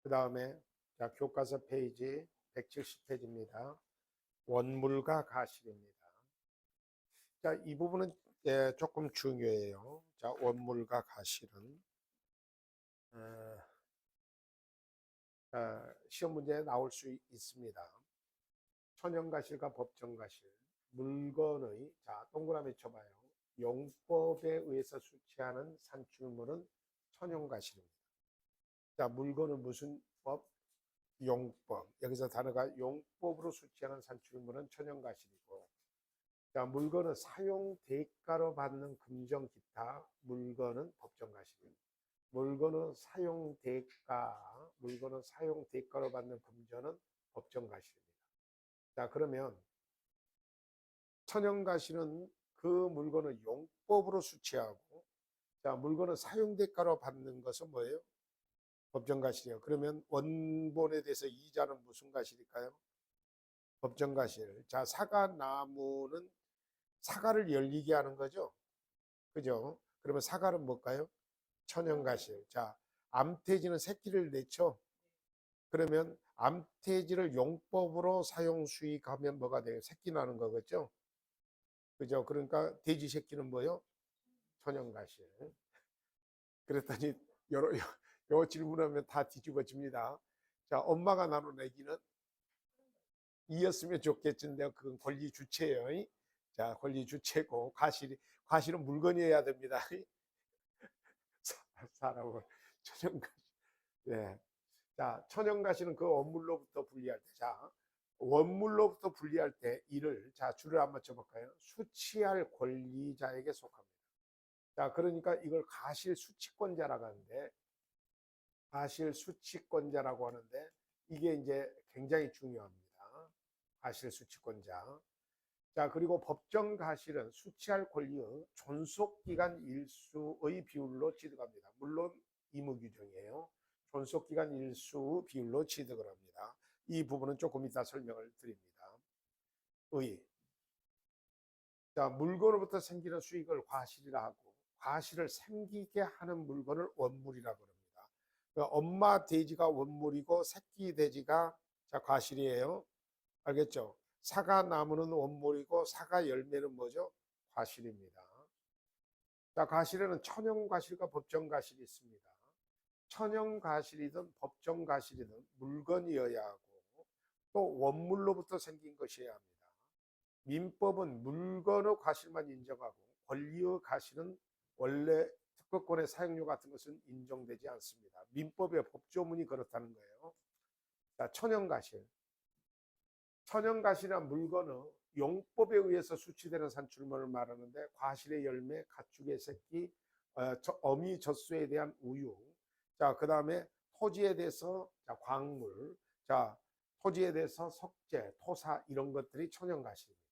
그 다음에 교과서 페이지 170페이지입니다. 원물과 가실입니다. 이 부분은 조금 중요해요. 원물과 가실은 시험 문제에 나올 수 있습니다. 천연가실과 법정가실, 물건의 동그라미 쳐봐요. 용법에 의해서 수취하는 산출물은 천연가실입니다. 물건은 무슨 법? 용법. 여기서 단어가 용법으로 수취하는 산출물은 천연가실이고, 물건은 사용 대가로 받는 금전 기타 물건은 법정가실입니다. 물건은 사용 대가로 받는 금전은 법정가실입니다. 그러면 천연가실은 그 물건을 용법으로 수취하고, 물건은 사용 대가로 받는 것은 뭐예요? 법정가실이요. 그러면 원본에 대해서 이자는 무슨 가실일까요? 법정가실. 사과나무는 사과를 열리게 하는 거죠. 그죠? 그러면 사과는 뭘까요? 천연가실. 암태지는 새끼를 내죠. 그러면 암태지를 용법으로 사용 수익하면 뭐가 돼요? 새끼 나는 거겠죠. 그죠? 그러니까 돼지 새끼는 뭐요? 천연가실. 그랬더니 요 질문하면 다 뒤집어집니다. 엄마가 나눈 얘기는 이었으면 좋겠는데 그건 권리 주체예요. 권리 주체고 과실은 물건이어야 됩니다. 사람을 천연가실. 네. 천연가실은 그 원물로부터 분리할 때, 원물로부터 분리할 때 이를 줄을 한번 쳐볼까요? 수취할 권리자에게 속합니다. 그러니까 이걸 가실수취권자라고 하는데, 이게 이제 굉장히 중요합니다. 가실수취권자. 그리고 법정가실은 수취할 권리의 존속기간 일수의 비율로 취득합니다. 물론 의무규정이에요. 존속기간 일수 비율로 취득을 합니다. 이 부분은 조금 이따 설명을 드립니다. 물건으로부터 생기는 수익을 과실이라 하고, 과실을 생기게 하는 물건을 원물이라고 합니다. 그러니까 엄마 돼지가 원물이고 새끼 돼지가 과실이에요. 알겠죠? 사과나무는 원물이고 사과 열매는 뭐죠? 과실입니다. 과실에는 천연과실과 법정과실이 있습니다. 천연과실이든 법정과실이든 물건이어야 하고, 또 원물로부터 생긴 것이어야 합니다. 민법은 물건의 과실만 인정하고 권리의 과실은 원래 특허권의 사용료 같은 것은 인정되지 않습니다. 민법의 법조문이 그렇다는 거예요. 천연과실. 천연과실이란 물건은 용법에 의해서 수취되는 산출물을 말하는데, 과실의 열매, 가축의 새끼, 어미 젖소에 대한 우유, 그 다음에 토지에 대해서 광물, 토지에 대해서 석재, 토사 이런 것들이 천연과실입니다.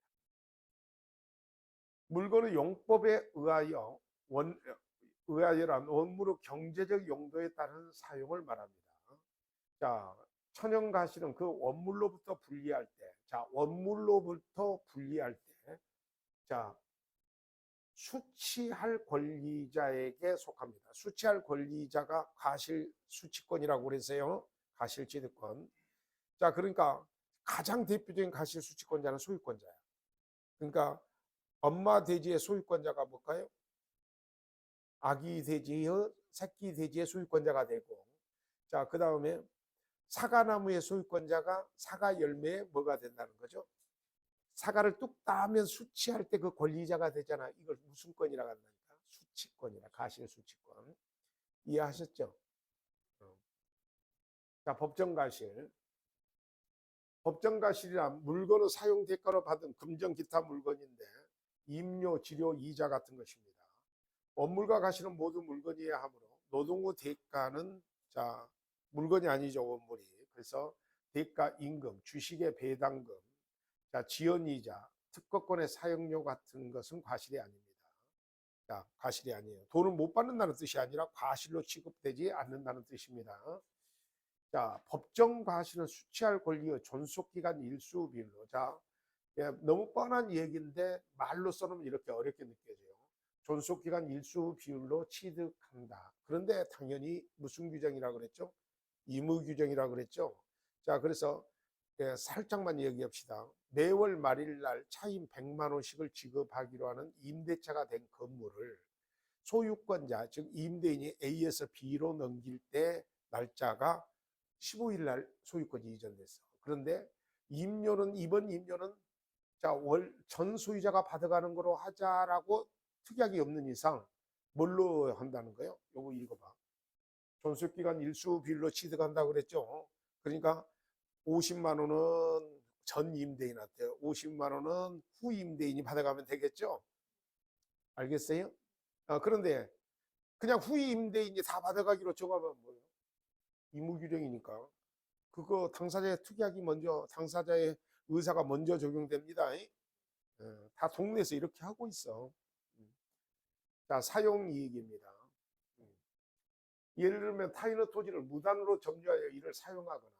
물건의 용법에 의하여란 원물의 경제적 용도에 따른 사용을 말합니다. 천연과실은 그 원물로부터 분리할 때, 수취할 권리자에게 속합니다. 수취할 권리자가 과실 수취권이라고 그랬어요. 과실 취득권. 그러니까 가장 대표적인 과실 수취권자는 소유권자야. 그러니까 엄마 돼지의 소유권자가 뭘까요? 아기 돼지의 새끼 돼지의 소유권자가 되고, 그 다음에 사과나무의 소유권자가 사과 열매에 뭐가 된다는 거죠? 사과를 뚝 따면 수취할 때 그 권리자가 되잖아. 이걸 무슨 권이라고 한다니까? 수취권이라. 가실 수취권. 이해하셨죠? 법정가실. 법정가실이란 물건의 사용 대가로 받은 금전 기타 물건인데, 임료, 지료, 이자 같은 것입니다. 원물과 가실은 모두 물건이어야 하므로 노동의 대가는 물건이 아니죠. 원물이. 그래서 대가 임금, 주식의 배당금, 지연이자, 특허권의 사용료 같은 것은 과실이 아닙니다. 과실이 아니에요. 돈을 못 받는다는 뜻이 아니라 과실로 취급되지 않는다는 뜻입니다. 법정 과실은 수취할 권리의 존속기간 일수 비율로. 너무 뻔한 얘기인데 말로 써놓으면 이렇게 어렵게 느껴져요. 존속기간 일수 비율로 취득한다. 그런데 당연히 무슨 규정이라고 그랬죠? 의무 규정이라고 그랬죠. 자, 그래서 살짝만 얘기합시다. 매월 말일날 차임 100만 원씩을 지급하기로 하는 임대차가 된 건물을 소유권자, 즉 임대인이 A에서 B로 넘길 때 날짜가 15일 날 소유권이 이전됐어. 그런데 이번 임료는 자, 전 소유자가 받아가는 거로 하자라고 특약이 없는 이상 뭘로 한다는 거예요? 요거 읽어봐. 존속기간 일수비율로 취득한다고 그랬죠. 그러니까 50만 원은 전 임대인한테, 50만 원은 후 임대인이 받아가면 되겠죠. 알겠어요? 그런데 그냥 후 임대인이 다 받아가기로 정하면 뭐예요? 의무규정이니까 그거 당사자의 특약이 먼저, 당사자의 의사가 먼저 적용됩니다. 다 동네에서 이렇게 하고 있어. 자, 사용이익입니다. 예를 들면 타인의 토지를 무단으로 점유하여 이를 사용하거나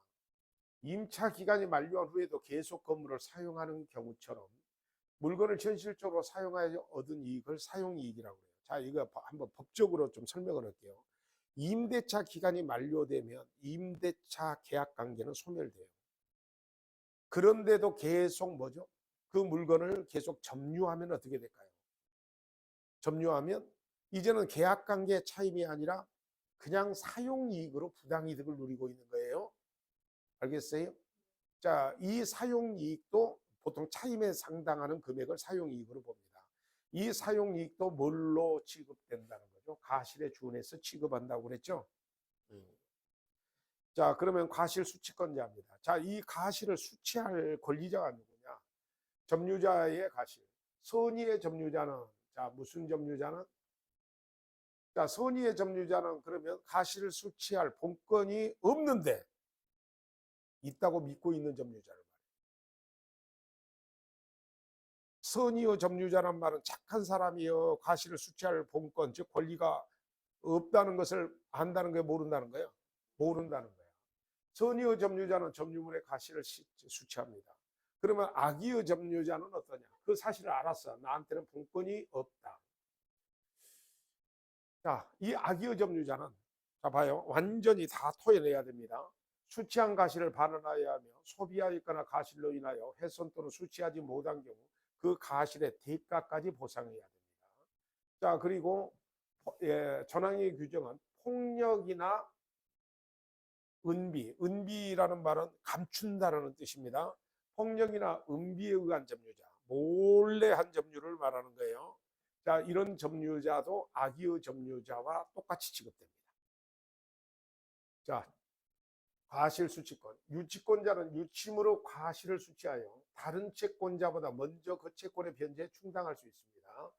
임차 기간이 만료한 후에도 계속 건물을 사용하는 경우처럼 물건을 현실적으로 사용하여 얻은 이익을 사용이익이라고 해요. 자, 이거 한번 법적으로 좀 설명을 할게요. 임대차 기간이 만료되면 임대차 계약 관계는 소멸돼요. 그런데도 계속 뭐죠? 그 물건을 계속 점유하면 어떻게 될까요? 점유하면 이제는 계약 관계 차임이 아니라 그냥 사용이익으로 부당이득을 누리고 있는 거예요. 알겠어요? 자, 이 사용이익도 보통 차임에 상당하는 금액을 사용이익으로 봅니다. 이 사용이익도 뭘로 취급된다는 거죠? 가실에 준해서 취급한다고 그랬죠? 자, 그러면 과실 수취권자입니다. 자, 이 가실을 수취할 권리자가 누구냐? 점유자의 가실. 선의의 점유자는, 자, 무슨 점유자는? 자, 선의의 점유자는 그러면 가실을 수취할 본권이 없는데 있다고 믿고 있는 점유자를 말해요. 선의의 점유자란 말은 착한 사람이요, 가실을 수취할 본권, 즉 권리가 없다는 것을 안다는 거예요, 모른다는 거예요? 모른다는 거예요. 선의의 점유자는 점유물의 가실을 수취합니다. 그러면 악의의 점유자는 어떠냐? 그 사실을 알았어. 나한테는 본권이 없다. 자, 이 악의의 점유자는, 자, 봐요. 완전히 다 토해내야 됩니다. 수취한 가실을 반환하여야 하며 소비하였거나 가실로 인하여 훼손 또는 수취하지 못한 경우 그 가실의 대가까지 보상해야 됩니다. 자, 그리고 전항의 규정은 폭력이나 은비라는 말은 감춘다라는 뜻입니다. 폭력이나 은비에 의한 점유자, 몰래 한 점유를 말하는 거예요. 자, 이런 점유자도 악의의 점유자와 똑같이 취급됩니다. 자, 과실 수취권. 유치권자는 유침으로 과실을 수취하여 다른 채권자보다 먼저 그 채권의 변제에 충당할 수 있습니다.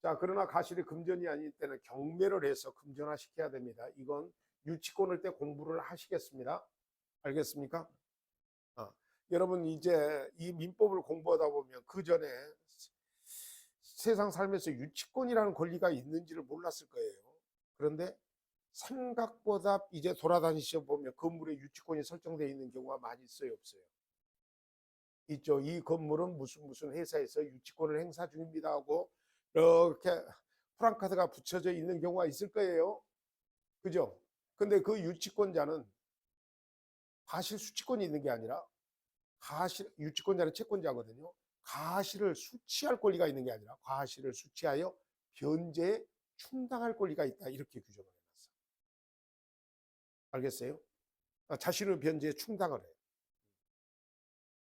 자, 그러나 과실이 금전이 아닐 때는 경매를 해서 금전화시켜야 됩니다. 이건 유치권을 때 공부를 하시겠습니다. 알겠습니까? 여러분 이제 이 민법을 공부하다 보면 그 전에 세상 살면서 유치권이라는 권리가 있는지를 몰랐을 거예요. 그런데 생각보다 이제 돌아다니시다 보면 건물에 유치권이 설정되어 있는 경우가 많이 있어요, 없어요? 있죠. 이 건물은 무슨 회사에서 유치권을 행사 중입니다 하고 이렇게 프랑카드가 붙여져 있는 경우가 있을 거예요. 그죠? 근데 그 유치권자는 가실 수취권이 있는 게 아니라 유치권자는 채권자거든요. 가실을 수취할 권리가 있는 게 아니라 가실을 수취하여 변제에 충당할 권리가 있다. 이렇게 규정을 해놨어. 알겠어요? 자신의 변제에 충당을 해요.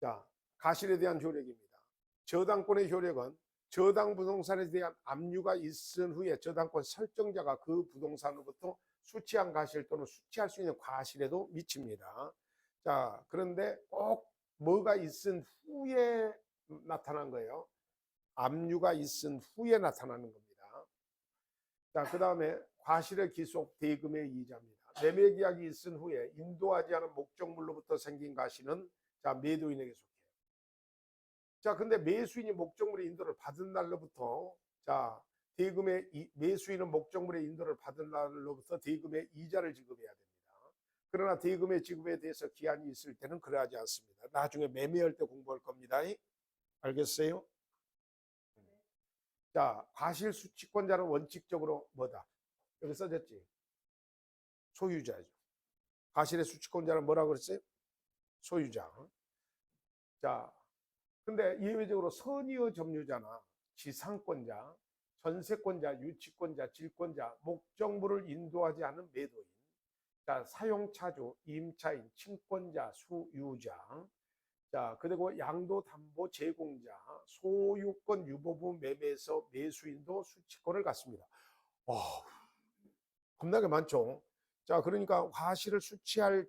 자, 가실에 대한 효력입니다. 저당권의 효력은 저당 부동산에 대한 압류가 있은 후에 저당권 설정자가 그 부동산으로부터 수취한 가실 또는 수취할 수 있는 과실에도 미칩니다. 자, 그런데 꼭 뭐가 있은 후에 나타난 거예요. 압류가 있은 후에 나타나는 겁니다. 자, 그 다음에 과실의 기속 대금의 이자입니다. 매매 계약이 있은 후에 인도하지 않은 목적물로부터 생긴 가실은 자, 매도인에게 속해요. 자, 근데 매수인이 목적물의 인도를 받은 날로부터 자, 매수인은 목적물의 인도를 받은 날로부터 대금의 이자를 지급해야 됩니다. 그러나 대금의 지급에 대해서 기한이 있을 때는 그러하지 않습니다. 나중에 매매할 때 공부할 겁니다. 알겠어요? 자, 과실 수취권자는 원칙적으로 뭐다? 여기 써졌지? 소유자죠. 과실의 수취권자는 뭐라 그랬어요? 소유자. 자, 근데 예외적으로 선의의 점유자나 지상권자, 전세권자, 유치권자, 질권자, 목적물을 인도하지 않은 매도인, 자, 사용차주, 임차인, 친권자, 수유자, 자, 그리고 양도담보 제공자, 소유권 유보부 매매에서 매수인도 수취권을 갖습니다. 겁나게 많죠. 자, 그러니까 과실을 수취할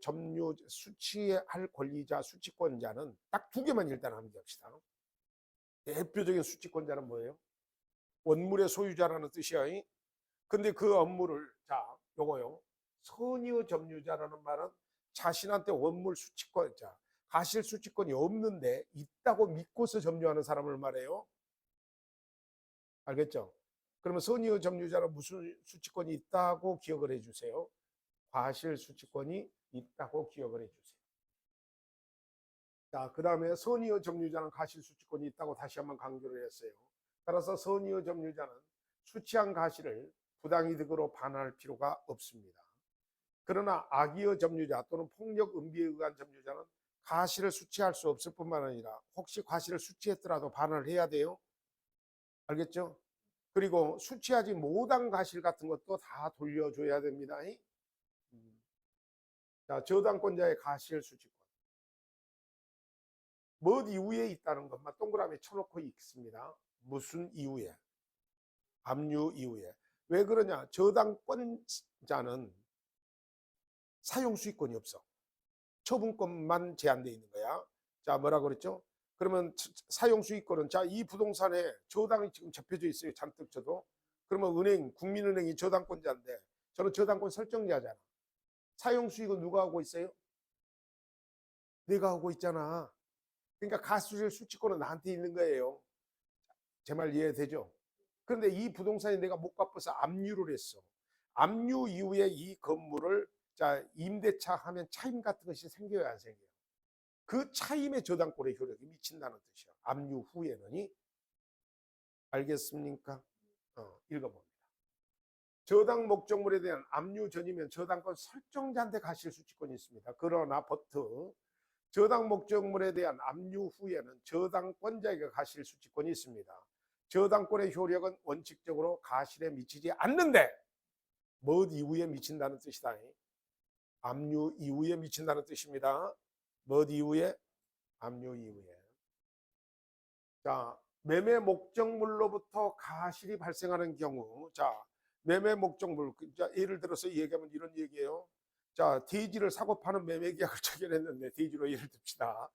권리자, 수취권자는 딱 두 개만 일단 암기합시다. 대표적인 수취권자는 뭐예요? 원물의 소유자라는 뜻이야. 근데 그 업무를, 자, 요거요. 선의의 점유자라는 말은 자신한테 원물 수취권자, 과실 수취권이 없는데 있다고 믿고서 점유하는 사람을 말해요. 알겠죠? 그러면 선의의 점유자는 무슨 수취권이 있다고 기억을 해주세요. 과실 수취권이 있다고 기억을 해주세요. 자, 그 다음에 선의의 점유자는 과실 수취권이 있다고 다시 한번 강조를 했어요. 따라서 선의의 점유자는 수취한 과실을 부당이득으로 반환할 필요가 없습니다. 그러나 악의의 점유자 또는 폭력 음비에 의한 점유자는 과실을 수취할 수 없을 뿐만 아니라 혹시 과실을 수취했더라도 반환을 해야 돼요. 알겠죠? 그리고 수취하지 못한 과실 같은 것도 다 돌려줘야 됩니다. 자, 저당권자의 과실 수취권. 뭐 이후에 있다는 것만 동그라미 쳐놓고 있습니다. 무슨 이후에? 압류 이후에. 왜 그러냐? 저당권자는 사용수익권이 없어. 처분권만 제한되어 있는 거야. 자, 뭐라 그랬죠? 그러면 사용수익권은, 자, 이 부동산에 저당이 지금 접혀져 있어요. 잔뜩 쳐도. 그러면 은행, 국민은행이 저당권자인데 저는 저당권 설정자잖아. 사용수익은 누가 하고 있어요? 내가 하고 있잖아. 그러니까 과실 수취권은 나한테 있는 거예요. 제 말 이해되죠? 그런데 이 부동산이 내가 못 갚아서 압류를 했어. 압류 이후에 이 건물을, 자, 임대차 하면 차임 같은 것이 생겨요, 안 생겨요? 그 차임의 저당권의 효력이 미친다는 뜻이야. 압류 후에는. 알겠습니까? 읽어봅니다. 저당 목적물에 대한 압류 전이면 저당권 설정자한테 과실 수취권이 있습니다. 그러나 저당 목적물에 대한 압류 후에는 저당권자에게 과실 수취권이 있습니다. 저당권의 효력은 원칙적으로 과실에 미치지 않는데 뭐 이후에 미친다는 뜻이다. 압류 이후에 미친다는 뜻입니다. 뭐 이후에? 압류 이후에. 자, 매매 목적물로부터 과실이 발생하는 경우, 자, 매매 목적물, 자, 예를 들어서 얘기하면 이런 얘기예요. 자, 대지를 사고 파는 매매 계약을 체결했는데, 대지로 예를 듭시다.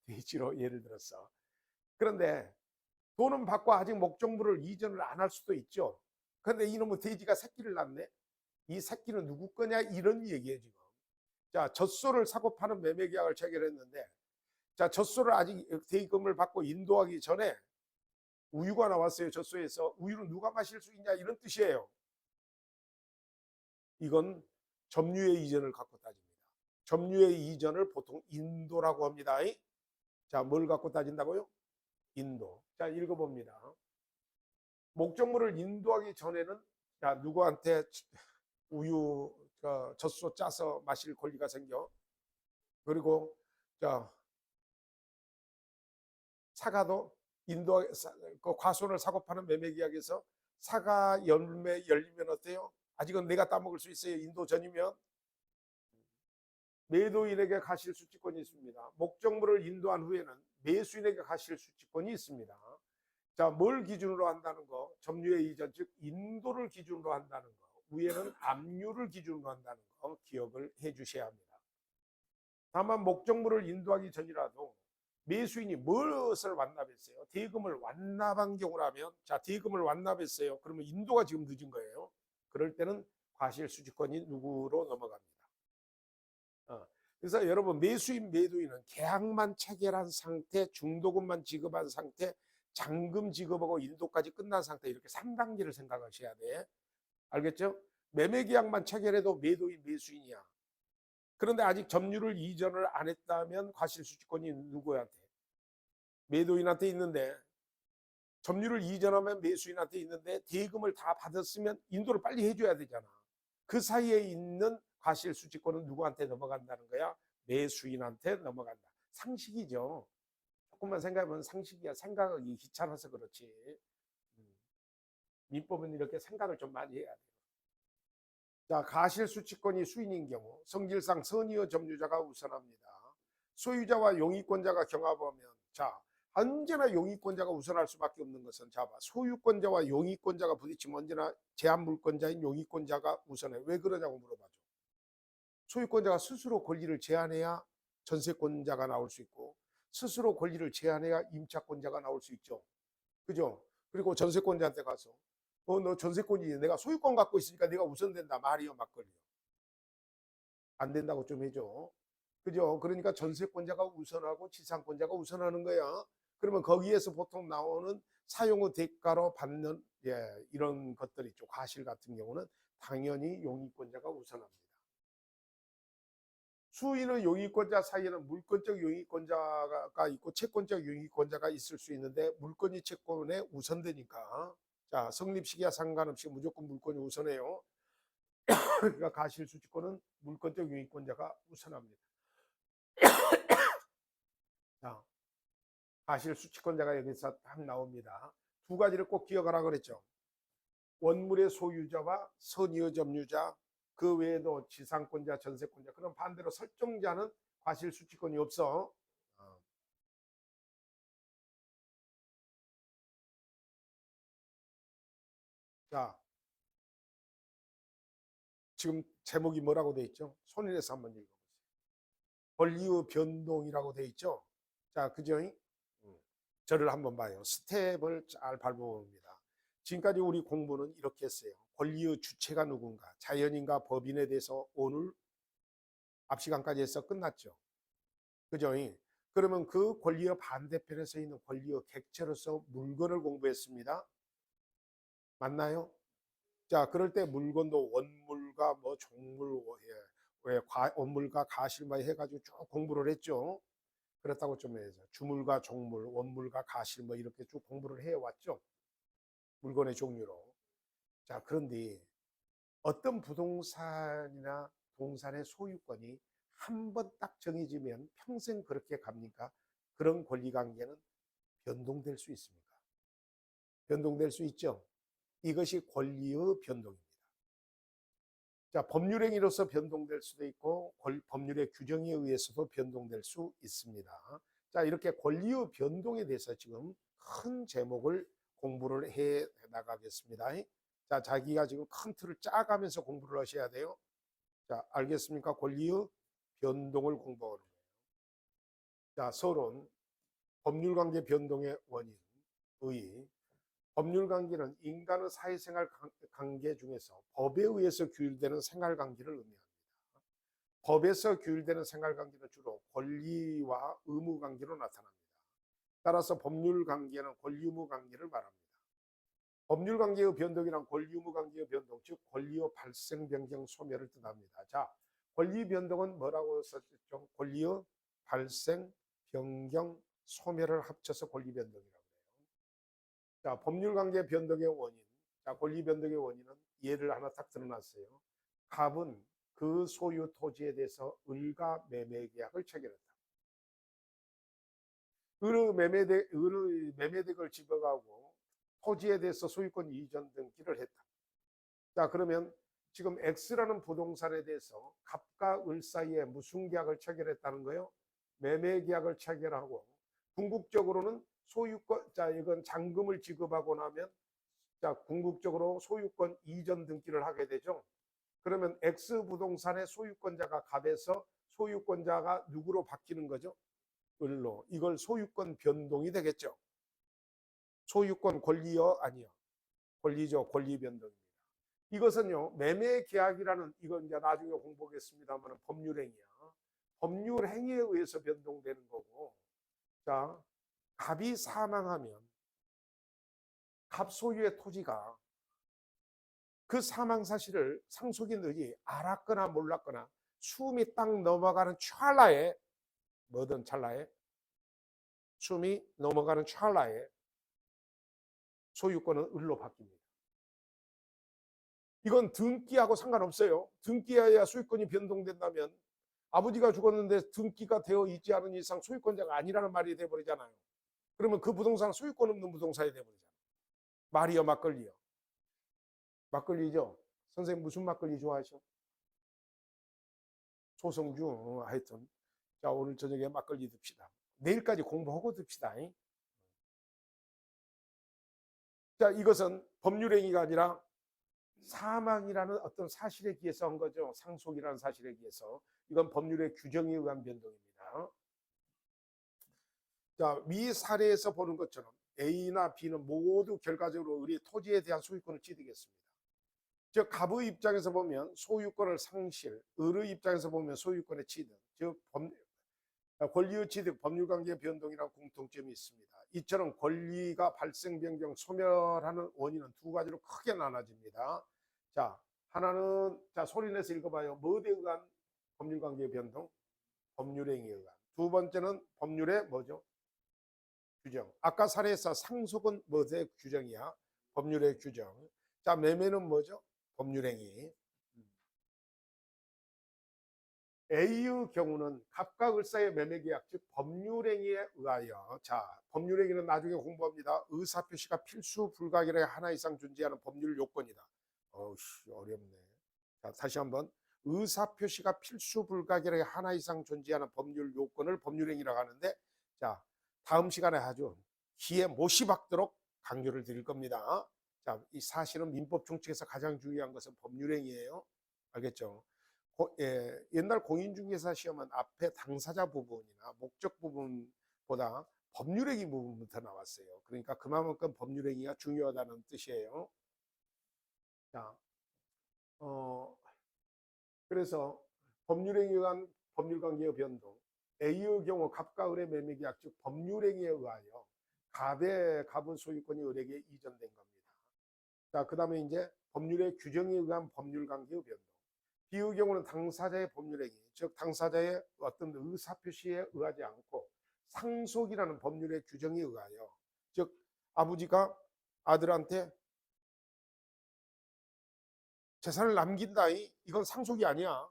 대지로 예를 들었어. 그런데 돈은 받고 아직 목적물을 이전을 안 할 수도 있죠. 그런데 이놈의 돼지가 새끼를 낳네. 이 새끼는 누구 거냐? 이런 얘기예요, 지금. 자, 젖소를 사고 파는 매매 계약을 체결했는데, 자, 젖소를 아직 대금을 받고 인도하기 전에 우유가 나왔어요. 젖소에서. 우유를 누가 마실 수 있냐? 이런 뜻이에요. 이건 점유의 이전을 갖고 따집니다. 점유의 이전을 보통 인도라고 합니다. 자, 뭘 갖고 따진다고요? 인도. 자, 읽어봅니다. 목적물을 인도하기 전에는, 자, 누구한테 우유, 젖소 짜서 마실 권리가 생겨. 그리고, 자, 사과도 그 과수원을 사고 파는 매매 계약에서 사과 열매 열리면 어때요? 아직은 내가 따먹을 수 있어요. 인도 전이면. 매도인에게 과실 수취권이 있습니다. 목적물을 인도한 후에는 매수인에게 과실 수취권이 있습니다. 자, 뭘 기준으로 한다는 거? 점유의 이전, 즉 인도를 기준으로 한다는 거. 위에는 압류를 기준으로 한다는 거 기억을 해 주셔야 합니다. 다만 목적물을 인도하기 전이라도 매수인이 무엇을 완납했어요? 대금을 완납한 경우라면, 자, 대금을 완납했어요. 그러면 인도가 지금 늦은 거예요. 그럴 때는 과실 수취권이 누구로 넘어갑니다. 그래서 여러분, 매수인, 매도인은 계약만 체결한 상태, 중도금만 지급한 상태, 잔금 지급하고 인도까지 끝난 상태, 이렇게 3단계를 생각하셔야 돼. 알겠죠? 매매 계약만 체결해도 매도인, 매수인이야. 그런데 아직 점유를 이전을 안 했다면 과실 수취권이 누구한테? 매도인한테 있는데, 점유를 이전하면 매수인한테 있는데 대금을 다 받았으면 인도를 빨리 해줘야 되잖아. 그 사이에 있는 과실수취권은 누구한테 넘어간다는 거야? 매수인한테 넘어간다. 상식이죠. 조금만 생각하면 상식이야. 생각하기 귀찮아서 그렇지. 음, 민법은 이렇게 생각을 좀 많이 해야 돼. 자, 가실수취권이 수인인 경우 성질상 선의의 점유자가 우선합니다. 소유자와 용의권자가 경합하면 자, 언제나 용의권자가 우선할 수밖에 없는 것은 자 봐. 소유권자와 용의권자가 부딪히면 언제나 제한물권자인 용의권자가 우선해. 왜 그러냐고 물어봐줘. 소유권자가 스스로 권리를 제한해야 전세권자가 나올 수 있고 스스로 권리를 제한해야 임차권자가 나올 수 있죠. 그죠? 그리고 전세권자한테 가서 너 전세권이 내가 소유권 갖고 있으니까 내가 우선된다. 말이요 막걸리요. 안 된다고 좀 해줘. 그죠? 그러니까 전세권자가 우선하고 지상권자가 우선하는 거야. 그러면 거기에서 보통 나오는 사용의 대가로 받는 이런 것들 있죠. 과실 같은 경우는 당연히 용의권자가 우선합니다. 수인의 용의권자 사이에는 물권적 용의권자가 있고 채권적 용의권자가 있을 수 있는데 물권이 채권에 우선되니까 자 성립 시기와 상관없이 무조건 물권이 우선해요. 그러니까 가실수취권은 물권적 용의권자가 우선합니다. 자, 가실수취권자가 여기서 딱 나옵니다. 두 가지를 꼭 기억하라 그랬죠. 원물의 소유자와 선의의 점유자, 그 외에도 지상권자, 전세권자. 그럼 반대로 설정자는 과실수취권이 없어. 자, 지금 제목이 뭐라고 돼 있죠? 손인에서 한번 읽어보세요. 권리의 변동이라고 돼 있죠? 자, 그죠? 저를 한번 봐요. 스텝을 잘 밟아봅니다. 지금까지 우리 공부는 이렇게 했어요. 권리의 주체가 누군가, 자연인과 법인에 대해서 오늘 앞 시간까지 해서 끝났죠. 그죠? 그러면 그 권리의 반대편에 서 있는 권리의 객체로서 물건을 공부했습니다. 맞나요? 자, 그럴 때 물건도 원물과 뭐 종물, 원물과 가실마 해가지고 쭉 공부를 했죠. 그렇다고 좀 해서 주물과 종물, 원물과 가실 뭐 이렇게 쭉 공부를 해왔죠. 물건의 종류로. 자, 그런데 어떤 부동산이나 동산의 소유권이 한 번 딱 정해지면 평생 그렇게 갑니까? 그런 권리관계는 변동될 수 있습니까? 변동될 수 있죠. 이것이 권리의 변동입니다. 자, 법률행위로서 변동될 수도 있고 법률의 규정에 의해서도 변동될 수 있습니다. 자, 이렇게 권리의 변동에 대해서 지금 큰 제목을 공부를 해 나가겠습니다. 자, 자기가 지금 큰 틀을 짜가면서 공부를 하셔야 돼요. 자, 알겠습니까? 권리의 변동을 공부하는 거예요. 자, 서론, 법률관계 변동의 원인, 의. 법률관계는 인간의 사회생활 관계 중에서 법에 의해서 규율되는 생활관계를 의미합니다. 법에서 규율되는 생활관계는 주로 권리와 의무관계로 나타납니다. 따라서 법률관계는 권리 의무 관계를 말합니다. 법률관계의 변동이란 권리 의무 관계의 변동, 즉 권리의 발생 변경 소멸을 뜻합니다. 자, 권리 변동은 뭐라고 썼죠? 권리의 발생 변경 소멸을 합쳐서 권리 변동이라고 해요. 자, 법률관계 변동의 원인. 자, 권리 변동의 원인은 예를 하나 딱 드러났어요. 갑은 그 소유 토지에 대해서 을과 매매 계약을 체결했다. 을의 매매덱을 집어가고 토지에 대해서 소유권 이전 등기를 했다. 자, 그러면 지금 X라는 부동산에 대해서 갑과 을 사이에 무슨 계약을 체결했다는 거예요? 매매 계약을 체결하고 궁극적으로는 소유권, 자, 이건 잔금을 지급하고 나면 자, 궁극적으로 소유권 이전 등기를 하게 되죠. 그러면 X 부동산의 소유권자가 갑에서 소유권자가 누구로 바뀌는 거죠? 을로. 이걸 소유권 변동이 되겠죠. 소유권 권리요? 아니요. 권리죠. 권리 변동입니다. 이것은요, 매매 계약이라는, 이건 이제 나중에 공부하겠습니다만 법률행위야. 법률행위에 의해서 변동되는 거고, 자, 갑이 사망하면 갑 소유의 토지가 그 사망 사실을 상속인들이 알았거나 몰랐거나 숨이 딱 넘어가는 찰나에, 뭐든 찰나에, 숨이 넘어가는 찰나에 소유권은 을로 바뀝니다. 이건 등기하고 상관없어요. 등기해야 소유권이 변동된다면 아버지가 죽었는데 등기가 되어 있지 않은 이상 소유권자가 아니라는 말이 돼버리잖아요. 그러면 그 부동산 소유권 없는 부동산이 돼버리잖아요. 말이요, 막걸리요. 막걸리죠. 선생님 무슨 막걸리 좋아하셔? 소성주. 하여튼 자, 오늘 저녁에 막걸리 듭시다. 내일까지 공부하고 듭시다. 자, 이것은 법률행위가 아니라 사망이라는 어떤 사실에 기해서 한 거죠. 상속이라는 사실에 기해서. 이건 법률의 규정에 의한 변동입니다. 자, 위 사례에서 보는 것처럼 A나 B는 모두 결과적으로 우리 토지에 대한 소유권을 취득했습니다. 즉 갑의 입장에서 보면 소유권을 상실, 을의 입장에서 보면 소유권의 취득, 즉 권리의 취득, 법률관계의 변동이라는 공통점이 있습니다. 이처럼 권리가 발생, 변경, 소멸하는 원인은 두 가지로 크게 나눠집니다. 자, 하나는 자 소리내서 읽어봐요. 뭐에 의한 법률관계의 변동? 법률행위에 의한. 두 번째는 법률의 뭐죠? 규정. 아까 사례에서 상속은 뭐의 규정이야? 법률의 규정. 자, 매매는 뭐죠? 법률행위. A의 경우는 갑과 을 사이의 매매계약, 즉 법률행위에 의하여, 자, 법률행위는 나중에 공부합니다. 의사표시가 필수 불가결하게 하나 이상 존재하는 법률 요건이다. 어우씨, 어렵네. 자, 다시 한번. 의사표시가 필수 불가결하게 하나 이상 존재하는 법률 요건을 법률행위라고 하는데, 자, 다음 시간에 아주 귀에 못이 박도록 강조를 드릴 겁니다. 자, 이 사실은 민법 총칙에서 가장 중요한 것은 법률행위예요. 알겠죠? 옛날 공인중개사 시험은 앞에 당사자 부분이나 목적 부분보다 법률행위 부분부터 나왔어요. 그러니까 그만큼 법률행위가 중요하다는 뜻이에요. 자, 그래서 법률행위에 의한 법률관계의 변동, A의 경우 갑과 을의 매매계약, 즉 법률행위에 의하여 갑의 소유권이 을에게 이전된 겁니다. 자, 그 다음에 이제 법률의 규정에 의한 법률관계의 변동. B의 경우는 당사자의 법률행위, 즉 당사자의 어떤 의사표시에 의하지 않고 상속이라는 법률의 규정에 의하여, 즉 아버지가 아들한테 재산을 남긴다. 이건 상속이 아니야.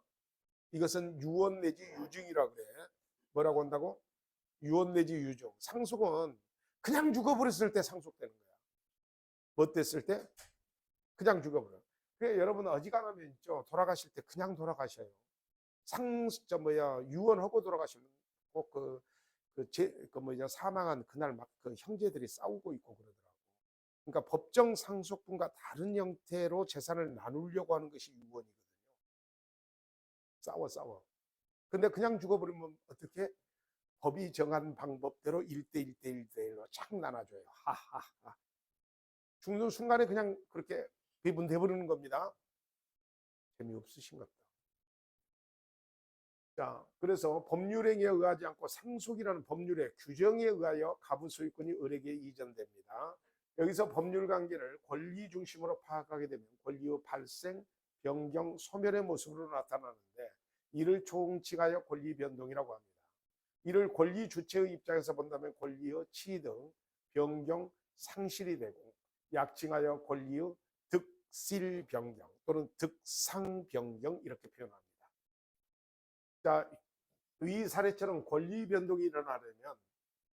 이것은 유언 내지 유증이라 그래. 뭐라고 한다고? 유언 내지 유증. 상속은 그냥 죽어버렸을 때 상속되는 거야. 뭐 됐을 때? 그냥 죽어버려. 그래, 여러분 어지간하면 있죠. 돌아가실 때 그냥 돌아가셔요. 유언하고 돌아가시면 꼭 사망한 그날 막 그 형제들이 싸우고 있고 그러더라고. 그러니까 법정 상속분과 다른 형태로 재산을 나누려고 하는 것이 유언이거든요. 싸워. 근데 그냥 죽어버리면 어떻게? 법이 정한 방법대로 1대1로 착 나눠줘요. 하하하. 죽는 순간에 그냥 그렇게 배분돼버리는 겁니다. 재미없으신가 보다. 자, 그래서 법률행위에 의하지 않고 상속이라는 법률의 규정에 의하여 갑의 소유권이 을에게 이전됩니다. 여기서 법률관계를 권리 중심으로 파악하게 되면 권리의 발생, 변경, 소멸의 모습으로 나타나는데 이를 총칙하여 권리 변동이라고 합니다. 이를 권리 주체의 입장에서 본다면 권리의 취득, 변경, 상실이 되고 약칭하여 권리의 득실 변경 또는 득상 변경 이렇게 표현합니다. 자, 이 사례처럼 권리 변동이 일어나려면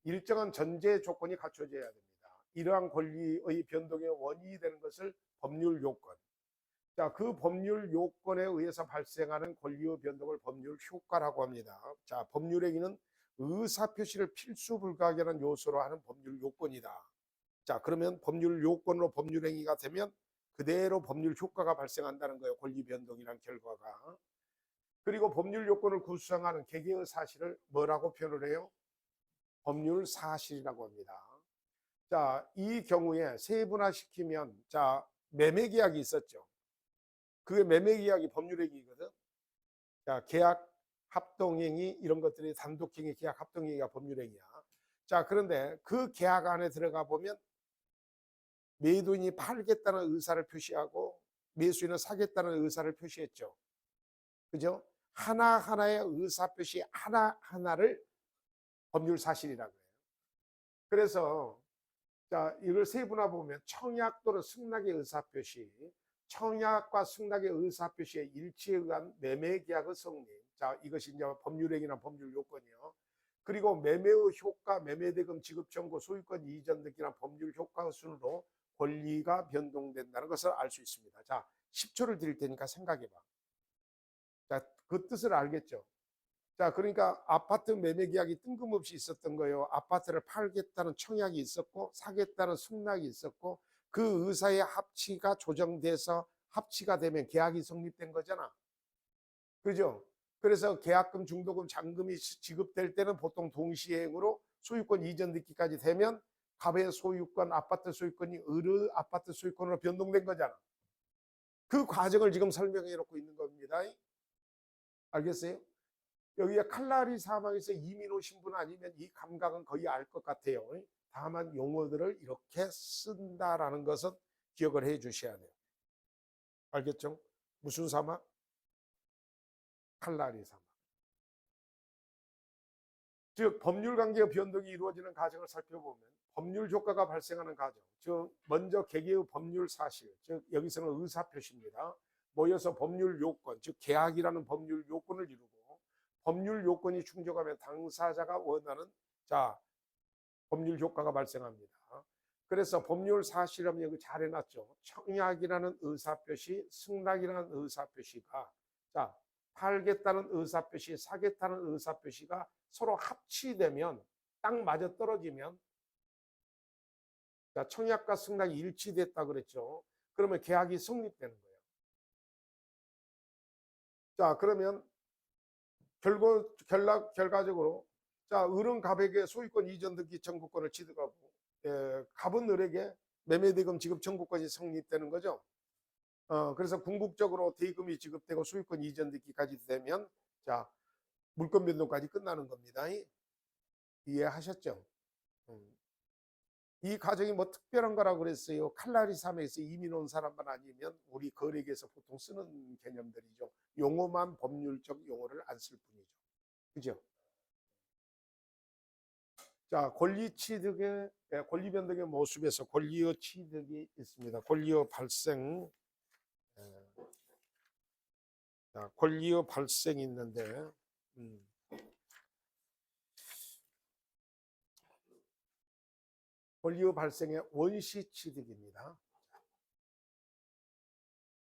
일정한 전제 조건이 갖춰져야 됩니다. 이러한 권리의 변동의 원인이 되는 것을 법률 요건. 자, 그 법률 요건에 의해서 발생하는 권리의 변동을 법률 효과라고 합니다. 자, 법률행위는 의사표시를 필수 불가결한 요소로 하는 법률 요건이다. 자, 그러면 법률 요건으로 법률행위가 되면 그대로 법률 효과가 발생한다는 거예요. 권리 변동이란 결과가. 그리고 법률 요건을 구성하는 개개의 사실을 뭐라고 표현을 해요? 법률 사실이라고 합니다. 자, 이 경우에 세분화시키면, 자, 매매계약이 있었죠. 그게 매매계약이 법률행위거든. 자, 계약, 합동행위 이런 것들이 단독행위, 계약, 합동행위가 법률행위야. 자, 그런데 그 계약 안에 들어가 보면 매도인이 팔겠다는 의사를 표시하고 매수인은 사겠다는 의사를 표시했죠. 그죠? 하나하나의 의사표시 하나하나를 법률 사실이라고 해요. 그래서 자, 이걸 세분화 보면 청약 또는 승낙의 의사표시, 청약과 승낙의 의사표시의 일치에 의한 매매계약의 성립. 자, 이것이 이제 법률행위나 법률 요건이요. 그리고 매매의 효과, 매매대금 지급 청구, 소유권 이전 등기나 법률 효과의 순으로 권리가 변동된다는 것을 알 수 있습니다. 자, 10초를 드릴 테니까 생각해봐. 자, 그 뜻을 알겠죠? 자, 그러니까 아파트 매매 계약이 뜬금없이 있었던 거예요. 아파트를 팔겠다는 청약이 있었고, 사겠다는 승낙이 있었고, 그 의사의 합치가 조정돼서 합치가 되면 계약이 성립된 거잖아. 그죠? 그래서 계약금, 중도금, 잔금이 지급될 때는 보통 동시행으로 소유권 이전 등기까지 되면 갑의 소유권, 아파트 소유권이 을의 아파트 소유권으로 변동된 거잖아. 그 과정을 지금 설명해 놓고 있는 겁니다. 알겠어요? 여기에 칼라리 사망에서 이민 오신 분 아니면 이 감각은 거의 알 것 같아요. 다만 용어들을 이렇게 쓴다라는 것은 기억을 해 주셔야 돼요. 알겠죠? 무슨 사망? 칼라리 사망. 즉 법률관계의 변동이 이루어지는 과정을 살펴보면 법률 효과가 발생하는 과정, 즉 먼저 개개의 법률 사실, 즉 여기서는 의사표시입니다. 모여서 법률 요건, 즉 계약이라는 법률 요건을 이루고 법률 요건이 충족하면 당사자가 원하는 법률 효과가 발생합니다. 그래서 법률 사실은 여기 잘 해놨죠. 청약이라는 의사표시, 승낙이라는 의사표시가 팔겠다는 의사표시, 사겠다는 의사표시가 서로 합치되면 딱 맞아 떨어지면 청약과 승낙이 일치됐다 그랬죠. 그러면 계약이 성립되는 거예요. 자, 그러면 결과적으로 을은 갑에게 소유권 이전 등기 청구권을 취득하고 갑은 을에게 매매대금 지급 청구권이 성립되는 거죠. 그래서 궁극적으로 대금이 지급되고 소유권 이전 등기까지 되면 물권 변동까지 끝나는 겁니다. 이해하셨죠? 이 과정이 뭐 특별한 거라고 그랬어요. 칼라리 3에서 이민 온 사람만 아니면 우리 거래계에서 보통 쓰는 개념들이죠. 용어만 법률적 용어를 안 쓸 뿐이죠. 그죠? 자, 권리 취득의 권리 변동의 모습에서 권리의 취득이 있습니다. 권리의 발생. 자, 권리의 발생이 있는데 권리의 발생의 원시 취득입니다.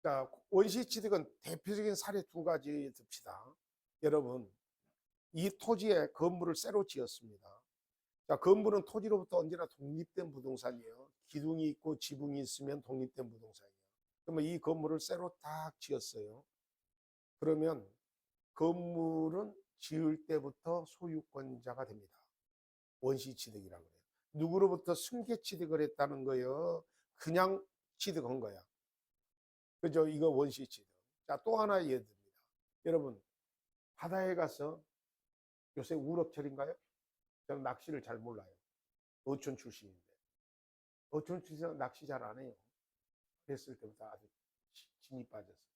자, 원시 취득은 대표적인 사례 두 가지 듭시다. 여러분, 이 토지에 건물을 새로 지었습니다. 자, 건물은 토지로부터 언제나 독립된 부동산이에요. 기둥이 있고 지붕이 있으면 독립된 부동산이에요. 그러면 이 건물을 새로 딱 지었어요. 그러면 건물은 지을 때부터 소유권자가 됩니다. 원시 취득이라고 해요. 누구로부터 승계 취득을 했다는 거예요. 그냥 취득한 거야. 그죠? 이거 원시 취득. 자, 또 하나 예를 듭니다. 여러분, 바다에 가서 요새 우럭철인가요? 저는 낚시를 잘 몰라요. 어촌 출신인데. 어촌 출신은 낚시 잘 안 해요. 그랬을 때부터 아주 진이 빠졌어요.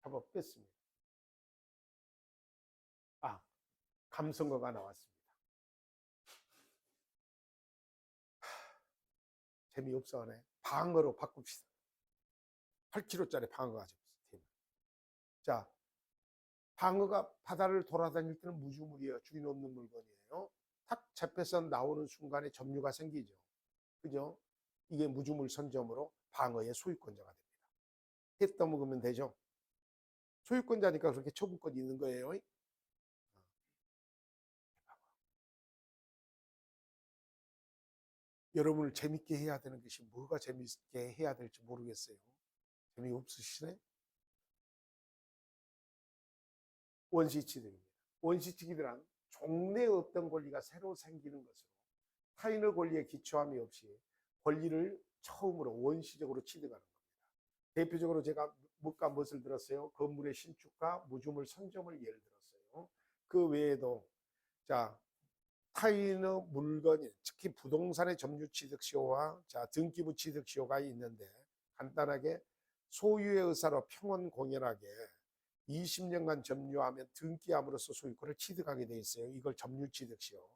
잡아 뺐습니다. 감성어가 나왔습니다. 재미없어 하네. 방어로 바꿉시다. 8kg짜리 방어가 잡혔어요. 자, 방어가 바다를 돌아다닐 때는 무주물이에요. 주인 없는 물건이에요. 탁 잡혀서 나오는 순간에 점유가 생기죠. 그죠? 이게 무주물 선점으로 방어의 소유권자가 됩니다. 해 떠먹으면 되죠. 소유권자니까 그렇게 처분권이 있는 거예요. 여러분을 재밌게 해야 되는 것이 뭐가 재밌게 해야 될지 모르겠어요. 재미없으시네? 원시취득입니다. 원시취득이란 종래에 없던 권리가 새로 생기는 것으로 타인의 권리에 기초함이 없이 권리를 처음으로 원시적으로 취득하는 겁니다. 대표적으로 제가 무엇을 들었어요? 건물의 신축과 무주물 선점을 예를 들었어요. 그 외에도 타인의 물건, 특히 부동산의 점유 취득 시효와 등기부 취득 시효가 있는데 간단하게 소유의 의사로 평온 공연하게 20년간 점유하면 등기함으로써 소유권을 취득하게 돼 있어요. 이걸 점유 취득 시효.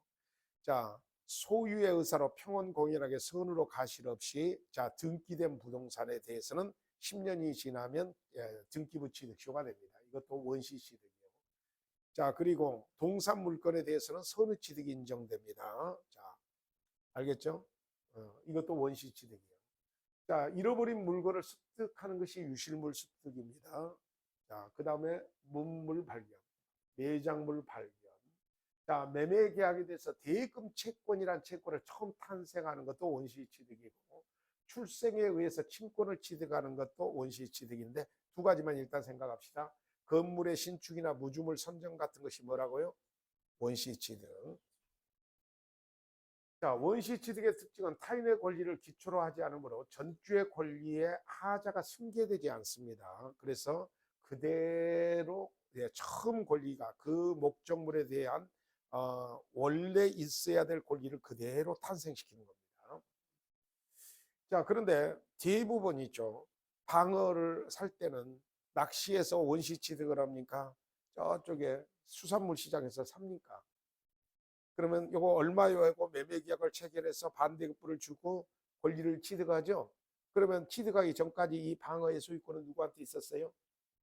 소유의 의사로 평온 공연하게 선으로 가실 없이 등기된 부동산에 대해서는 10년이 지나면 등기부 취득시효가 됩니다. 이것도 원시 취득이요. 자, 그리고 동산 물건에 대해서는 선의 취득이 인정됩니다. 자, 알겠죠? 이것도 원시 취득이에요. 자, 잃어버린 물건을 습득하는 것이 유실물 습득입니다. 자, 그 다음에 문물 발견, 매장물 발견. 자, 매매 계약에 대해서 대금 채권이란 채권을 처음 탄생하는 것도 원시 취득이고, 출생에 의해서 친권을 취득하는 것도 원시 취득인데, 두 가지만 일단 생각합시다. 건물의 신축이나 무주물 선정 같은 것이 뭐라고요? 원시 취득. 자, 원시 취득의 특징은 타인의 권리를 기초로 하지 않으므로 전주의 권리에 하자가 승계되지 않습니다. 그래서 그대로 처음 권리가 그 목적물에 대한 원래 있어야 될 권리를 그대로 탄생시키는 겁니다. 자, 그런데 대부분 있죠. 방어를 살 때는 낚시해서 원시 취득을 합니까? 저쪽에 수산물 시장에서 삽니까? 그러면 이거 얼마요 하고 매매 계약을 체결해서 반대급부를 주고 권리를 취득하죠. 그러면 취득하기 전까지 이 방어의 소유권은 누구한테 있었어요?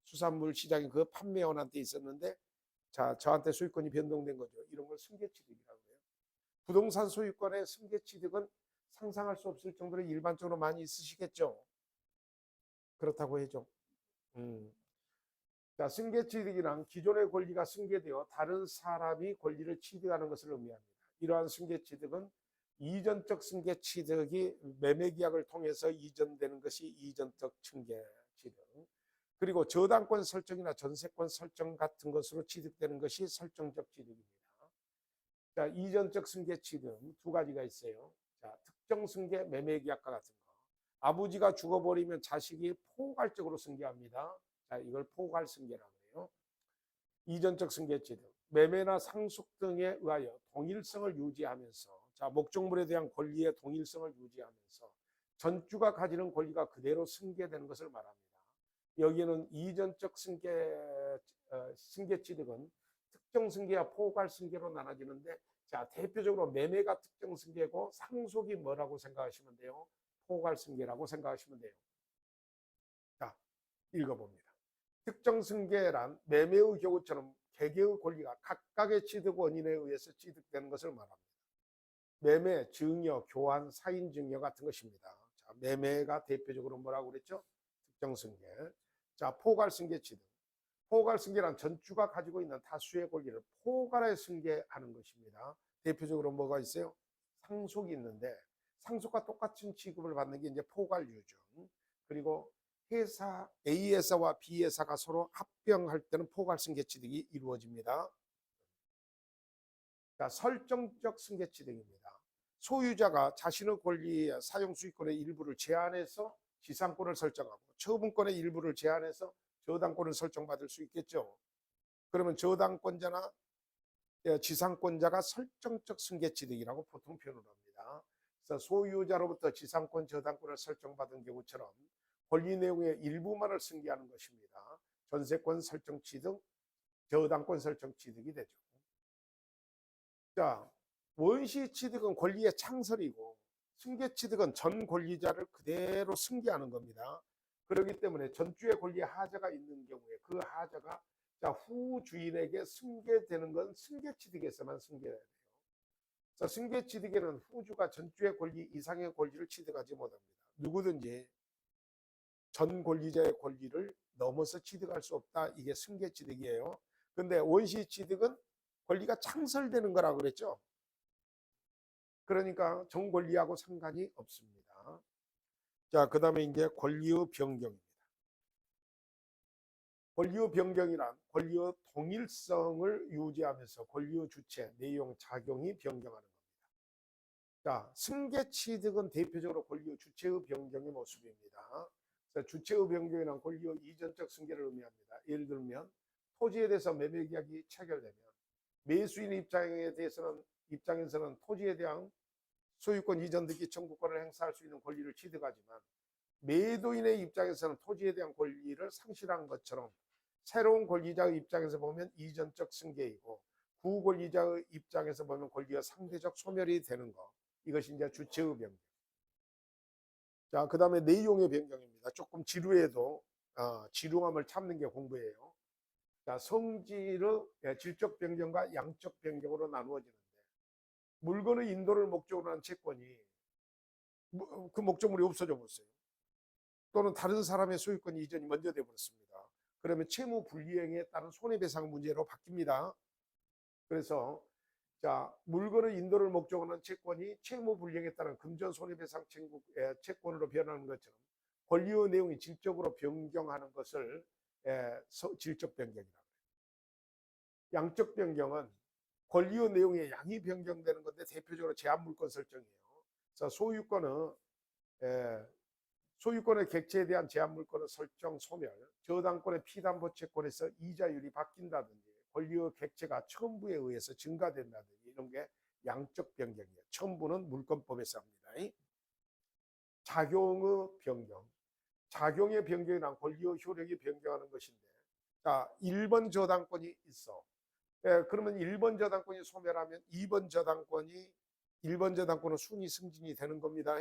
수산물 시장의 그 판매원한테 있었는데, 자, 저한테 소유권이 변동된 거죠. 이런 걸 승계취득이라고 해요. 부동산 소유권의 승계취득은 상상할 수 없을 정도로 일반적으로 많이 있으시겠죠. 그렇다고 해죠. 자, 승계취득이란 기존의 권리가 승계되어 다른 사람이 권리를 취득하는 것을 의미합니다. 이러한 승계취득은 이전적 승계취득이 매매계약을 통해서 이전되는 것이 이전적 승계취득. 그리고 저당권 설정이나 전세권 설정 같은 것으로 취득되는 것이 설정적 취득입니다. 자, 이전적 승계취득 두 가지가 있어요. 자, 특정 승계 매매계약과 같은 거. 아버지가 죽어버리면 자식이 포괄적으로 승계합니다. 자, 이걸 포괄 승계라고 해요. 이전적 승계취득, 매매나 상속 등에 의하여 동일성을 유지하면서, 자, 목적물에 대한 권리의 동일성을 유지하면서 전주가 가지는 권리가 그대로 승계되는 것을 말합니다. 여기는 이전적 승계취득은 특정 승계와 포괄 승계로 나눠지는데, 자, 대표적으로 매매가 특정 승계고 상속이 뭐라고 생각하시면 돼요? 포괄 승계라고 생각하시면 돼요. 자, 읽어봅니다. 특정 승계란 매매의 경우처럼 개개의 권리가 각각의 취득 원인에 의해서 취득되는 것을 말합니다. 매매, 증여, 교환, 사인 증여 같은 것입니다. 자, 매매가 대표적으로 뭐라고 그랬죠? 특정 승계. 자, 포괄 승계 취득. 포괄 승계란 전주가 가지고 있는 다수의 권리를 포괄해 승계하는 것입니다. 대표적으로 뭐가 있어요? 상속이 있는데 상속과 똑같은 취급을 받는 게 이제 포괄 유증. 그리고 회사 A 회사와 B 회사가 서로 합병할 때는 포괄 승계 취득이 이루어집니다. 자, 설정적 승계 취득입니다. 소유자가 자신의 권리 사용 수익권의 일부를 제한해서 지상권을 설정하고 처분권의 일부를 제한해서 저당권을 설정받을 수 있겠죠. 그러면 저당권자나 지상권자가 설정적 승계 취득이라고 보통 표현을 합니다. 그래서 소유자로부터 지상권 저당권을 설정받은 경우처럼 권리 내용의 일부만을 승계하는 것입니다. 전세권 설정 취득, 저당권 설정 취득이 되죠. 자, 원시 취득은 권리의 창설이고 승계 취득은 전 권리자를 그대로 승계하는 겁니다. 그렇기 때문에 전주의 권리에 하자가 있는 경우에 그 하자가 후 주인에게 승계되는 건 승계 취득에서만 승계해야 돼요. 자, 승계 취득에는 후주가 전주의 권리 이상의 권리를 취득하지 못합니다. 누구든지 전 권리자의 권리를 넘어서 취득할 수 없다. 이게 승계 취득이에요. 근데 원시 취득은 권리가 창설되는 거라고 그랬죠. 그러니까 전 권리하고 상관이 없습니다. 자, 그 다음에 이제 권리의 변경입니다. 권리의 변경이란 권리의 동일성을 유지하면서 권리의 주체, 내용, 작용이 변경하는 겁니다. 자, 승계 취득은 대표적으로 권리의 주체의 변경의 모습입니다. 주체의 변경이란 권리의 이전적 승계를 의미합니다. 예를 들면 토지에 대해서 매매 계약이 체결되면 매수인 입장에서는 토지에 대한 소유권 이전 등기 청구권을 행사할 수 있는 권리를 취득하지만 매도인의 입장에서는 토지에 대한 권리를 상실한 것처럼 새로운 권리자의 입장에서 보면 이전적 승계이고 구권리자의 입장에서 보면 권리가 상대적 소멸이 되는 것. 이것이 이제 주체의 변경. 자, 그 다음에 내용의 변경입니다. 조금 지루해도 지루함을 참는 게 공부예요. 자, 성질의 질적 변경과 양적 변경으로 나누어지는데, 물건의 인도를 목적으로 한 채권이 그 목적물이 없어져 버렸어요. 또는 다른 사람의 소유권 이전이 먼저 돼 버렸습니다. 그러면 채무 불이행에 따른 손해배상 문제로 바뀝니다. 그래서 자, 물건의 인도를 목적으로 한 채권이 채무 불이행에 따른 금전 손해배상 채권으로 변하는 것처럼 권리의 내용이 질적으로 변경하는 것을 질적 변경이라고 해요. 양적 변경은 권리의 내용의 양이 변경되는 건데 대표적으로 제한물권 설정이에요. 그래서 소유권의 객체에 대한 제한물권의 설정 소멸, 저당권의 피담보 채권에서 이자율이 바뀐다든지 권리의 객체가 첨부에 의해서 증가된다든지 이런 게 양적 변경이에요. 첨부는 물권법에서 합니다. 작용의 변경, 작용의 변경이란 권리의 효력이 변경하는 것인데, 자, 1번 저당권이 있어. 그러면 1번 저당권이 소멸하면 2번 저당권이 1번 저당권은 순위 승진이 되는 겁니다.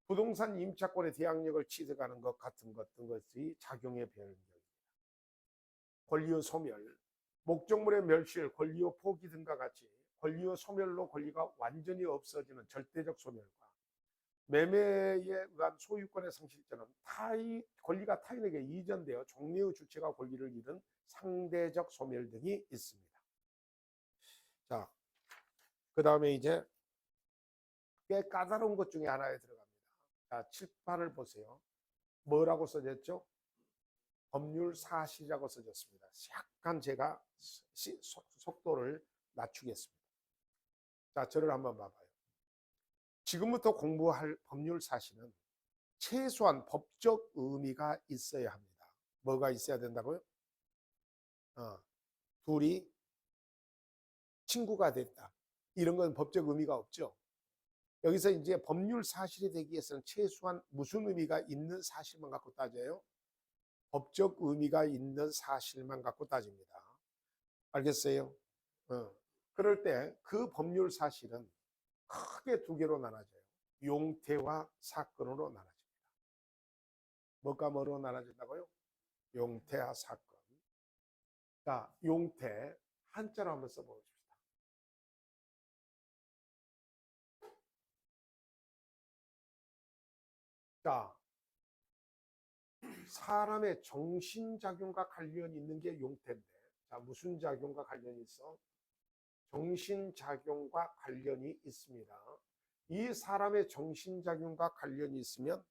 부동산 임차권의 대항력을 취득하는 것 같은 것이 작용의 변경입니다. 권리의 소멸, 목적물의 멸실, 권리의 포기 등과 같이 권리의 소멸로 권리가 완전히 없어지는 절대적 소멸과 매매에 의한 소유권의 상실처럼 권리가 타인에게 이전되어 종래의 주체가 권리를 잃은 상대적 소멸 등이 있습니다. 자, 그 다음에 이제 꽤 까다로운 것 중에 하나에 들어갑니다. 자, 칠판을 보세요. 뭐라고 써졌죠? 법률 사실이라고 써졌습니다. 약간 제가 속도를 낮추겠습니다. 자, 저를 한번 봐봐요. 지금부터 공부할 법률 사실은 최소한 법적 의미가 있어야 합니다. 뭐가 있어야 된다고요? 둘이 친구가 됐다. 이런 건 법적 의미가 없죠. 여기서 이제 법률 사실이 되기 위해서는 최소한 무슨 의미가 있는 사실만 갖고 따져요? 법적 의미가 있는 사실만 갖고 따집니다. 알겠어요? 그럴 때 그 법률 사실은 크게 두 개로 나눠져요. 용태와 사건으로 나눠집니다. 뭐가 뭐로 나눠진다고요? 용태와 사건. 자, 용태 한자로 한번 써보십시다. 자, 사람의 정신작용과 관련이 있는 게 용태인데, 자, 무슨 작용과 관련이 있어? 정신작용과 관련이 있습니다. 이 사람의 정신작용과 관련이 있으면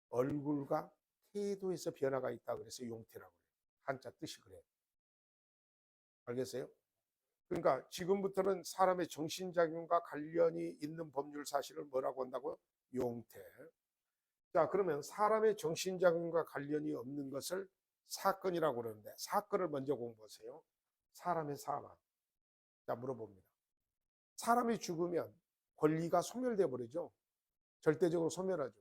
얼굴과 태도에서 변화가 있다 그래서 용태라고 해요. 한자 뜻이 그래요. 알겠어요? 그러니까 지금부터는 사람의 정신작용과 관련이 있는 법률 사실을 뭐라고 한다고요? 용태. 자, 그러면 사람의 정신작용과 관련이 없는 것을 사건이라고 그러는데, 사건을 먼저 공부하세요. 사람의 사망. 자, 물어봅니다. 사람이 죽으면 권리가 소멸돼 버리죠. 절대적으로 소멸하죠.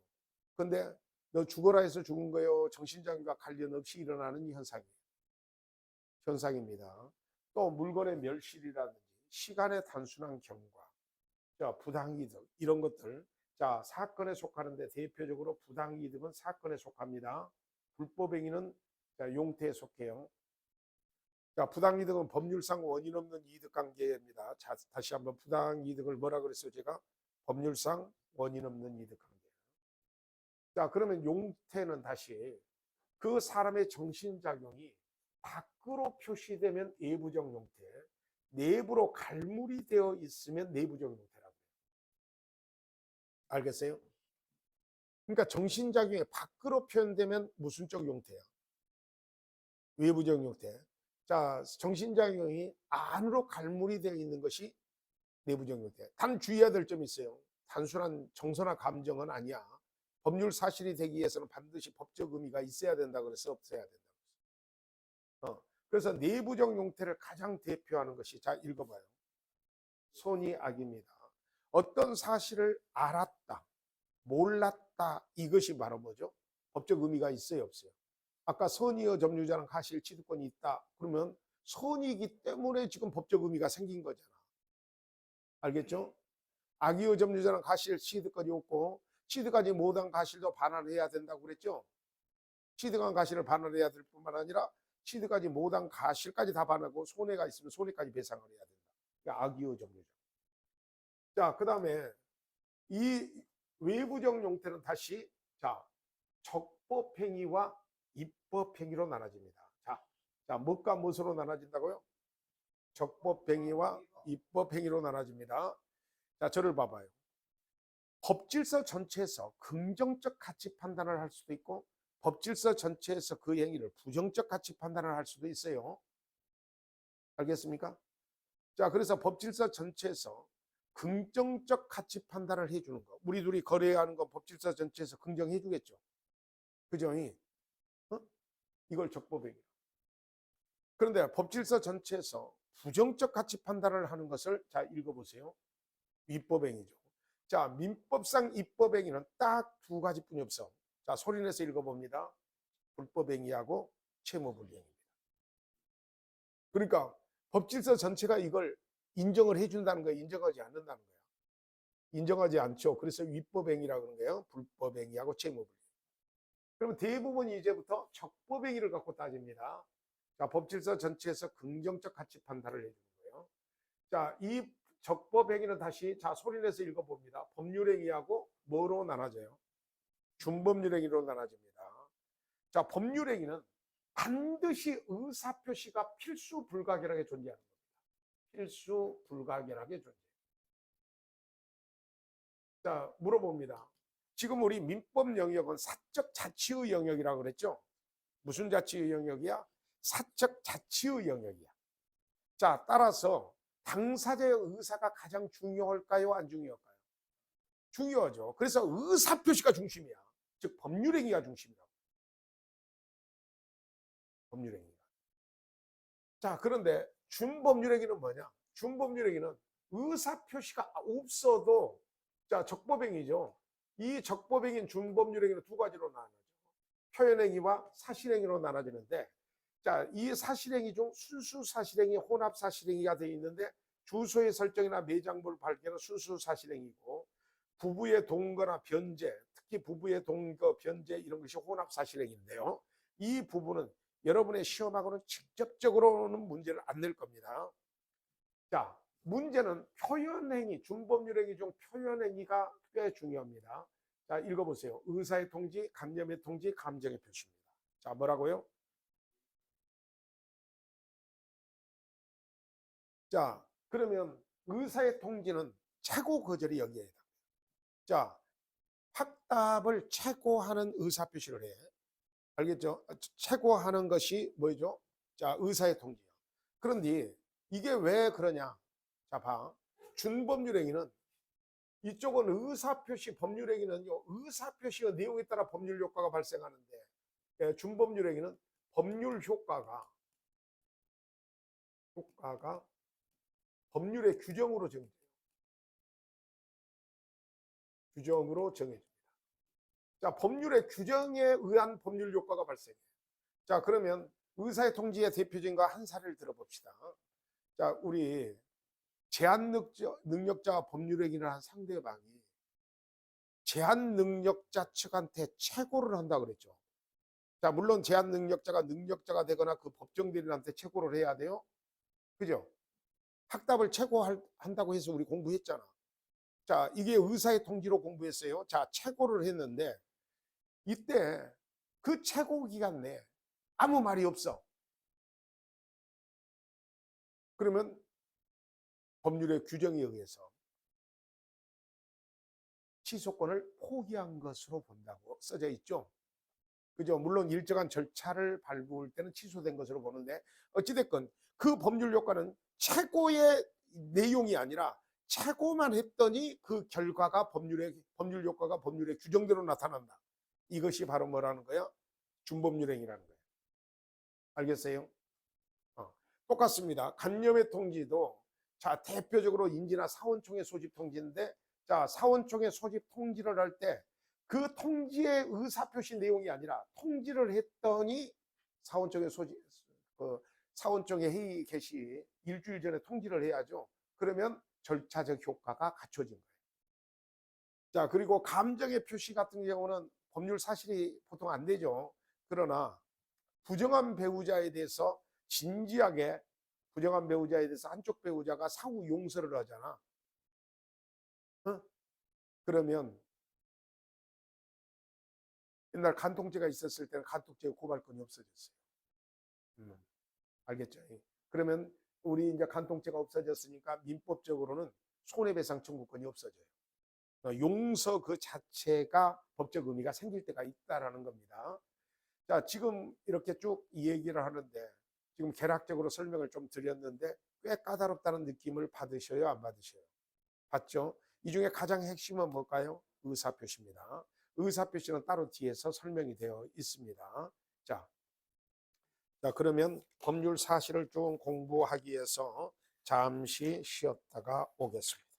근데 너 죽어라 해서 죽은 거요, 정신장애와 관련 없이 일어나는 현상입니다. 또 물건의 멸실이라든지 시간의 단순한 경과, 부당이득 이런 것들, 자, 사건에 속하는데 대표적으로 부당이득은 사건에 속합니다. 불법행위는 용태에 속해요. 자, 부당이득은 법률상 원인 없는 이득 관계입니다. 자, 다시 한번 부당이득을 뭐라 그랬어요? 제가 법률상 원인 없는 이득 관계. 자, 그러면 용태는 다시 그 사람의 정신작용이 밖으로 표시되면 외부적 용태, 내부로 갈물이 되어 있으면 내부적 용태라고 해요. 알겠어요? 그러니까 정신작용이 밖으로 표현되면 무슨 쪽 용태야? 외부적 용태. 자, 정신작용이 안으로 갈물이 되어 있는 것이 내부적 용태. 단 주의해야 될 점이 있어요. 단순한 정서나 감정은 아니야. 법률 사실이 되기 위해서는 반드시 법적 의미가 있어야 된다 그래서 없어야 된다. 그래서 내부적 용태를 가장 대표하는 것이, 자, 읽어봐요. 선의 악입니다. 어떤 사실을 알았다, 몰랐다, 이것이 바로 뭐죠? 법적 의미가 있어요, 없어요? 아까 선의의 점유자는 가실 취득권이 있다. 그러면 선의이기 때문에 지금 법적 의미가 생긴 거잖아. 알겠죠? 악의의 점유자는 가실 시드까지 없고 시드까지 못한 가실도 반환해야 된다고 그랬죠. 시드간 가실을 반환해야 될 뿐만 아니라 시드까지 못한 가실까지 다 반환하고 손해가 있으면 손해까지 배상을 해야 된다. 그러니까 악의의 점유자. 자, 그 다음에 이 외부적 용태는 다시 자 적법행위와 입법행위로 나눠집니다. 자, 뭐가 무엇으로 나눠진다고요? 적법행위와 입법행위로 나눠집니다. 자, 저를 봐봐요. 법질서 전체에서 긍정적 가치 판단을 할 수도 있고 법질서 전체에서 그 행위를 부정적 가치 판단을 할 수도 있어요. 알겠습니까? 자, 그래서 법질서 전체에서 긍정적 가치 판단을 해주는 거. 우리 둘이 거래하는 거 법질서 전체에서 긍정해 주겠죠. 그죠? 이걸 적법행위. 그런데 법질서 전체에서 부정적 가치 판단을 하는 것을 자 읽어보세요. 위법행위죠. 자, 민법상 입법행위는 딱 두 가지뿐이 없어. 자, 소리내서 읽어봅니다. 불법행위하고 채무불이행위입니다. 그러니까 법질서 전체가 이걸 인정을 해준다는 거예요. 인정하지 않는다는 거예요. 인정하지 않죠. 그래서 위법행위라고 그러는 거예요. 불법행위하고 채무불이행. 그러면 대부분이 이제부터 적법행위를 갖고 따집니다. 자, 법질서 전체에서 긍정적 가치 판단을 해주는 거예요. 자, 이 적법행위는 다시 자 소리내서 읽어봅니다. 법률행위하고 뭐로 나눠져요? 준법률행위로 나눠집니다. 자, 법률행위는 반드시 의사표시가 필수 불가결하게 존재하는 겁니다. 필수 불가결하게 존재. 자, 물어봅니다. 지금 우리 민법 영역은 사적 자치의 영역이라고 그랬죠? 무슨 자치의 영역이야? 사적 자치의 영역이야. 자, 따라서 당사자의 의사가 가장 중요할까요? 안 중요할까요? 중요하죠. 그래서 의사표시가 중심이야. 즉 법률행위가 중심이라고. 법률행위가. 자, 그런데 준법률행위는 뭐냐? 준법률행위는 의사표시가 없어도 자 적법행위죠. 이 적법행위인 준법률행위는 두 가지로 나눠져. 표현행위와 사실행위로 나눠지는데 자, 이 사실행위 중 순수사실행위, 혼합사실행위가 되어 있는데 주소의 설정이나 매장물 발견은 순수사실행위고 부부의 동거나 변제, 특히 부부의 동거, 변제 이런 것이 혼합사실행위인데요. 이 부분은 여러분의 시험하고는 직접적으로는 문제를 안 낼 겁니다. 자, 문제는 표현행위, 준법률행위 중 표현행위가 꽤 중요합니다. 자, 읽어보세요. 의사의 통지, 감염의 통지, 감정의 표시입니다. 자, 뭐라고요? 자, 그러면 의사의 통지는 최고 거절이 여기에 해당돼요. 자, 확답을 최고하는 의사표시를 해. 알겠죠? 최고하는 것이 뭐죠? 자, 의사의 통지요. 그런데 이게 왜 그러냐? 자, 봐. 준법률행위는 이쪽은 의사표시, 법률행위는요, 의사표시의 내용에 따라 법률 효과가 발생하는데, 준법률행위는 법률 효과가 법률의 규정으로 정해져요. 규정으로 정해집니다. 자, 법률의 규정에 의한 법률 효과가 발생해요. 자, 그러면 의사의 통지의 대표적인 거 한 사례를 들어봅시다. 자, 우리 제한 능력자와 법률행위를 한 상대방이 제한 능력자 측한테 최고를 한다고 그랬죠. 자, 물론 제한 능력자가 되거나 그 법정 대리인한테 최고를 해야 돼요. 그죠? 학답을 최고한다고 해서 우리 공부했잖아. 자, 이게 의사의 통지로 공부했어요. 자, 최고를 했는데 이때 그 최고 기간 내에 아무 말이 없어. 그러면 법률의 규정에 의해서 취소권을 포기한 것으로 본다고 써져 있죠. 그죠? 물론 일정한 절차를 밟을 때는 취소된 것으로 보는데 어찌됐건 그 법률 효과는 최고의 내용이 아니라 최고만 했더니 그 결과가 법률 효과가 법률의 규정대로 나타난다. 이것이 바로 뭐라는 거야? 준법률행위라는 거예요. 알겠어요? 똑같습니다. 간염의 통지도 자 대표적으로 인지나 사원총회 소집 통지인데 자 사원총회 소집 통지를 할 때 그 통지의 의사표시 내용이 아니라 통지를 했더니 사원총회 소집 사원총회 회의 개시 일주일 전에 통지를 해야죠. 그러면 절차적 효과가 갖춰진 거예요. 자, 그리고 감정의 표시 같은 경우는 법률 사실이 보통 안 되죠. 그러나 부정한 배우자에 대해서 진지하게 부정한 배우자에 대해서 한쪽 배우자가 사후 용서를 하잖아. 어? 그러면 옛날 간통죄가 있었을 때는 간통죄 고발권이 없어졌어요. 음, 알겠죠? 예. 그러면 우리 이제 간통죄가 없어졌으니까 민법적으로는 손해배상 청구권이 없어져요. 용서 그 자체가 법적 의미가 생길 때가 있다라는 겁니다. 자, 지금 이렇게 쭉 이 얘기를 하는데 지금 개략적으로 설명을 좀 드렸는데 꽤 까다롭다는 느낌을 받으셔요, 안 받으셔요? 받죠? 이 중에 가장 핵심은 뭘까요? 의사표시입니다. 의사표시는 따로 뒤에서 설명이 되어 있습니다. 자, 그러면 법률 사실을 좀 공부하기 위해서 잠시 쉬었다가 오겠습니다.